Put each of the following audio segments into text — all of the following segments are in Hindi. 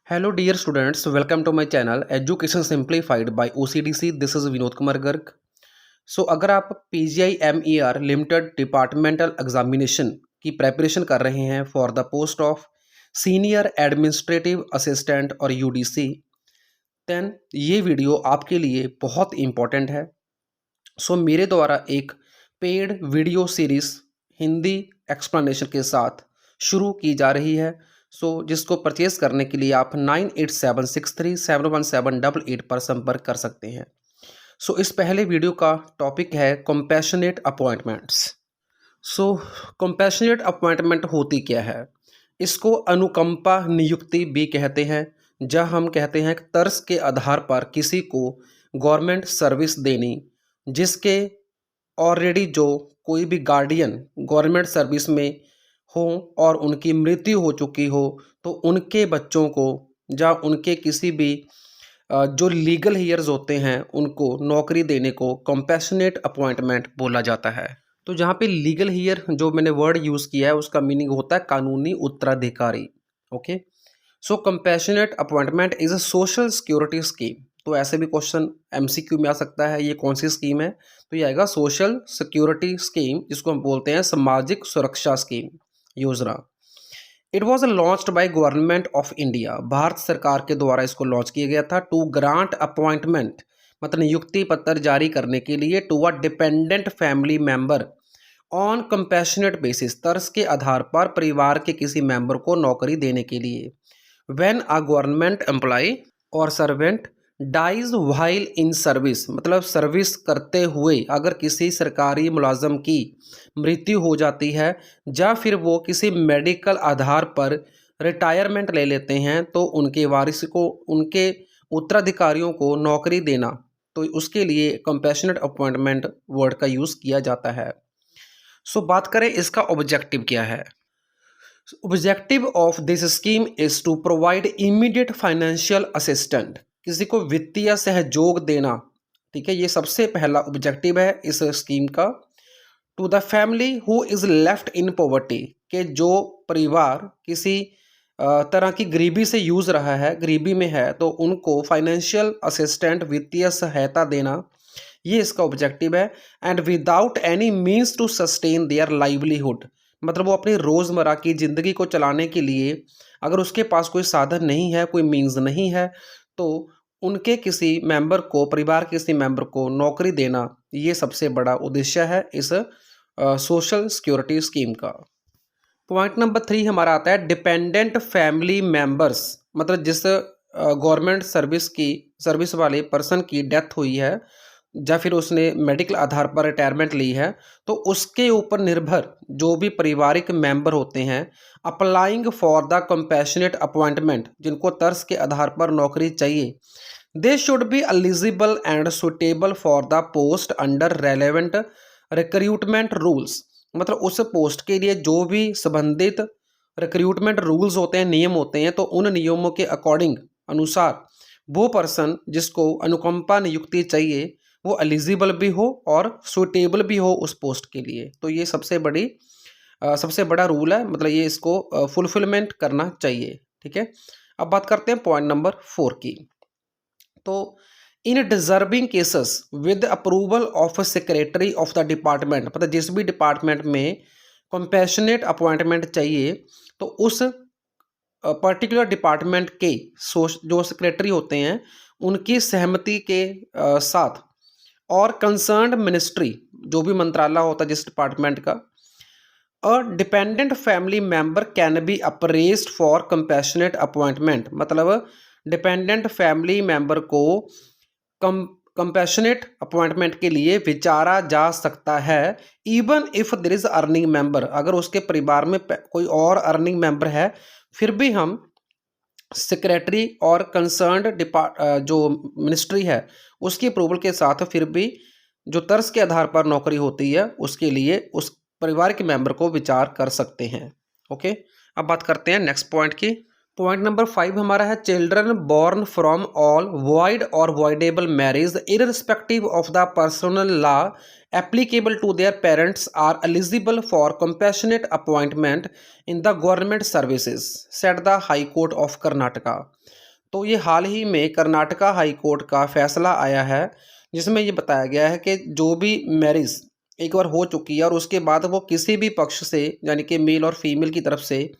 Hello dear students, welcome to my channel Education Simplified by OCDC. This is Vinod Kumar Garg. सो अगर आप PGI-MER लिमिटेड डिपार्टमेंटल एग्जामिनेशन की प्रेपरेशन कर रहे हैं for the post of senior administrative assistant और UDC, देन ये वीडियो आपके लिए बहुत इम्पॉर्टेंट है. सो मेरे द्वारा एक paid video series Hindi explanation के साथ शुरू की जा रही है. जिसको परचेज़ करने के लिए आप 9876371788 पर संपर्क कर सकते हैं. इस पहले वीडियो का टॉपिक है कंपैशनेट अपॉइंटमेंट्स. कंपैशनेट अपॉइंटमेंट होती क्या है? इसको अनुकंपा नियुक्ति भी कहते हैं, जहां हम कहते हैं कि तर्ज के आधार पर किसी को गवर्नमेंट सर्विस देनी, जिसके ऑलरेडी जो कोई भी गार्डियन गवर्नमेंट सर्विस में हो और उनकी मृत्यु हो चुकी हो, तो उनके बच्चों को या उनके किसी भी जो लीगल हीयर्स होते हैं उनको नौकरी देने को कंपैशनेट अपॉइंटमेंट बोला जाता है. तो जहाँ पे लीगल हीयर जो मैंने वर्ड यूज़ किया है उसका मीनिंग होता है कानूनी उत्तराधिकारी. Okay, compassionate appointment is a social security scheme. तो ऐसे भी क्वेश्चन MCQ में आ सकता है, ये कौन सी स्कीम है? तो ये आएगा सोशल सिक्योरिटी स्कीम, जिसको हम बोलते हैं सामाजिक सुरक्षा स्कीम योजना. It was launched by government of India. Bharat सरकार के द्वारा इसको लॉन्च किया गया था. टू ग्रांट अपॉइंटमेंट मतलब नियुक्ति पत्र जारी करने के लिए to a dependent family member on compassionate basis, तर्ज के आधार पर परिवार के किसी मेंबर को नौकरी देने के लिए. व्हेन अ गवर्नमेंट एम्प्लॉय और servant dies while in service, मतलब सर्विस करते हुए अगर किसी सरकारी मुलाजम की मृत्यु हो जाती है या फिर वो किसी मेडिकल आधार पर रिटायरमेंट ले लेते हैं, तो उनके वारिस को, उनके उत्तराधिकारियों को नौकरी देना, तो उसके लिए कंपैशनेट अपॉइंटमेंट वर्ड का यूज़ किया जाता है. बात करें इसका ऑब्जेक्टिव क्या है. Objective of this scheme is to provide immediate financial assistant, किसी को वित्तीय सहयोग देना. ठीक है, ये सबसे पहला ऑब्जेक्टिव है इस स्कीम का. To the family who is left in poverty, के जो परिवार किसी तरह की गरीबी से यूज़ रहा है, गरीबी में है, तो उनको फाइनेंशियल असिस्टेंट वित्तीय सहायता देना, ये इसका ऑब्जेक्टिव है. And without any means to sustain their livelihood, मतलब वो अपनी रोज़मर्रा की ज़िंदगी को चलाने के लिए अगर उसके पास कोई साधन नहीं है, कोई मीन्स नहीं है, तो उनके किसी मेंबर को, परिवार के किसी मेंबर को नौकरी देना, ये सबसे बड़ा उद्देश्य है इस सोशल सिक्योरिटी स्कीम का. पॉइंट नंबर 3 हमारा आता है डिपेंडेंट फैमिली मेंबर्स, मतलब जिस गवर्नमेंट सर्विस वाले पर्सन की डेथ हुई है या फिर उसने मेडिकल आधार पर रिटायरमेंट ली है, तो उसके ऊपर निर्भर जो भी पारिवारिक मेंबर होते हैं, applying for the compassionate appointment, जिनको तर्ज के आधार पर नौकरी चाहिए, they should be eligible and suitable for the post under relevant recruitment rules, मतलब उस पोस्ट के लिए जो भी संबंधित रिक्रूटमेंट रूल्स होते हैं, नियम होते हैं, तो उन नियमों के अकॉर्डिंग, अनुसार वो पर्सन जिसको अनुकंपा नियुक्ति चाहिए वो एलिजिबल भी हो और सुटेबल भी हो उस पोस्ट के लिए. तो ये सबसे बड़ा रूल है, मतलब ये इसको फुलफिलमेंट करना चाहिए. ठीक है, अब बात करते हैं पॉइंट नंबर 4 की. तो in deserving cases with approval of secretary of the department, मतलब जिस भी डिपार्टमेंट में कंपैशनेट अपॉइंटमेंट चाहिए, तो उस पर्टिकुलर डिपार्टमेंट के जो सेक्रेटरी होते हैं उनकी सहमति के साथ, और कंसर्न्ड मिनिस्ट्री, जो भी मंत्रालय होता है जिस डिपार्टमेंट का, a dependent family member can be appraised for compassionate appointment, मतलब डिपेंडेंट फैमिली मेंबर को कंपैशनेट अपॉइंटमेंट के लिए विचारा जा सकता है. Even if there is earning member, अगर उसके परिवार में कोई और अर्निंग मेंबर है, फिर भी हम सेक्रेटरी और कंसर्न्ड जो मिनिस्ट्री है उसकी अप्रूवल के साथ फिर भी जो तर्ज के आधार पर नौकरी होती है उसके लिए उस परिवार के मेंबर को विचार कर सकते हैं. ओके, अब बात करते हैं नेक्स्ट पॉइंट की. पॉइंट नंबर 5 हमारा है children born from all void और voidable marriage irrespective of the personal law applicable to their parents are eligible for compassionate appointment in the government services said the high court of Karnataka. तो ये हाल ही में कर्नाटका हाई कोर्ट का फैसला आया है जिसमें ये बताया गया है कि जो भी मैरिज एक बार हो चुकी है और उसके बाद वो किसी भी पक्ष से यानी कि मेल और फीमेल की तरफ से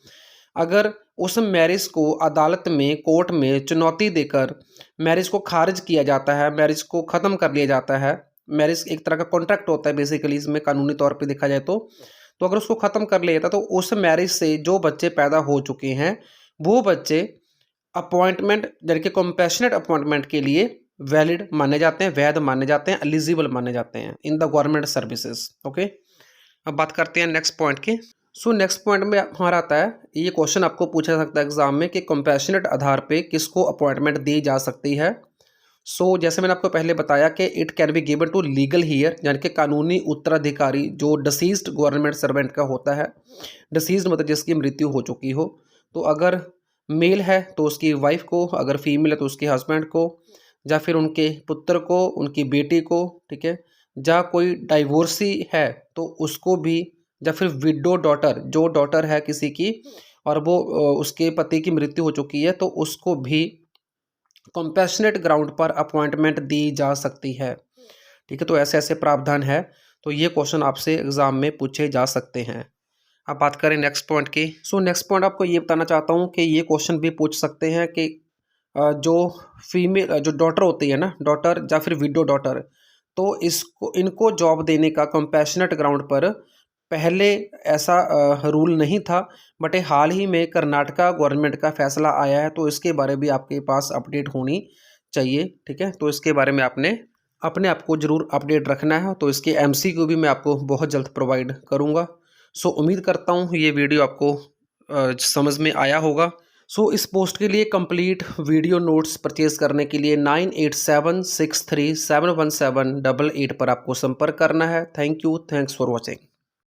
अगर उस मैरिज को अदालत में कोर्ट में चुनौती देकर मैरिज को खारिज किया जाता है, मैरिज को ख़त्म कर लिया जाता है, मैरिज एक तरह का कॉन्ट्रैक्ट होता है बेसिकली इसमें कानूनी तौर पे देखा जाए तो अगर उसको ख़त्म कर लिया जाता है तो उस मैरिज से जो बच्चे पैदा हो चुके हैं वो बच्चे अपॉइंटमेंट यानी कि कंपैशनेट अपॉइंटमेंट के लिए वैलिड माने जाते हैं, वैध माने जाते हैं, एलिजिबल माने जाते हैं इन द गवर्नमेंट सर्विसेज। ओके, अब बात करते हैं नेक्स्ट पॉइंट की। सो नेक्स्ट पॉइंट में हमारा आता है, ये क्वेश्चन आपको पूछा जा सकता है एग्जाम में कि कंपैशनेट आधार पे किसको अपॉइंटमेंट दी जा सकती है। सो जैसे मैंने आपको पहले बताया कि it can be given to legal heir यानी कि कानूनी उत्तराधिकारी जो डिसीज्ड गवर्नमेंट सर्वेंट का होता है। डिसीज्ड मतलब जिसकी मृत्यु हो चुकी हो, तो अगर मेल है तो उसकी वाइफ को, अगर फीमेल है तो उसके हस्बैंड को, या फिर उनके पुत्र को, उनकी बेटी को, ठीक है, या कोई डाइवोर्सी है तो उसको भी, या फिर विडो डॉटर जो डॉटर है किसी की और वो उसके पति की मृत्यु हो चुकी है तो उसको भी कंपैशनेट ग्राउंड पर अपॉइंटमेंट दी जा सकती है। ठीक है, तो ऐसे ऐसे प्रावधान है, तो ये क्वेश्चन आपसे एग्जाम में पूछे जा सकते हैं। अब बात करें नेक्स्ट पॉइंट की। सो नेक्स्ट पॉइंट आपको ये बताना चाहता हूँ कि ये क्वेश्चन भी पूछ सकते हैं कि जो फीमेल जो डॉटर होती है ना, डॉटर या फिर विडो डॉटर, तो इनको जॉब देने का कंपैशनेट ग्राउंड पर पहले ऐसा रूल नहीं था, बट हाल ही में कर्नाटका गवर्नमेंट का फैसला आया है तो इसके बारे में आपके पास अपडेट होनी चाहिए। ठीक है, तो इसके बारे में आपने अपने आप को ज़रूर अपडेट रखना है, तो इसके MCQ भी मैं आपको बहुत जल्द प्रोवाइड करूँगा। सो उम्मीद करता हूँ ये वीडियो आपको समझ में आया होगा। सो इस पोस्ट के लिए कंप्लीट वीडियो नोट्स परचेज करने के लिए 9876371788 पर आपको संपर्क करना है। Thank you, thanks for watching.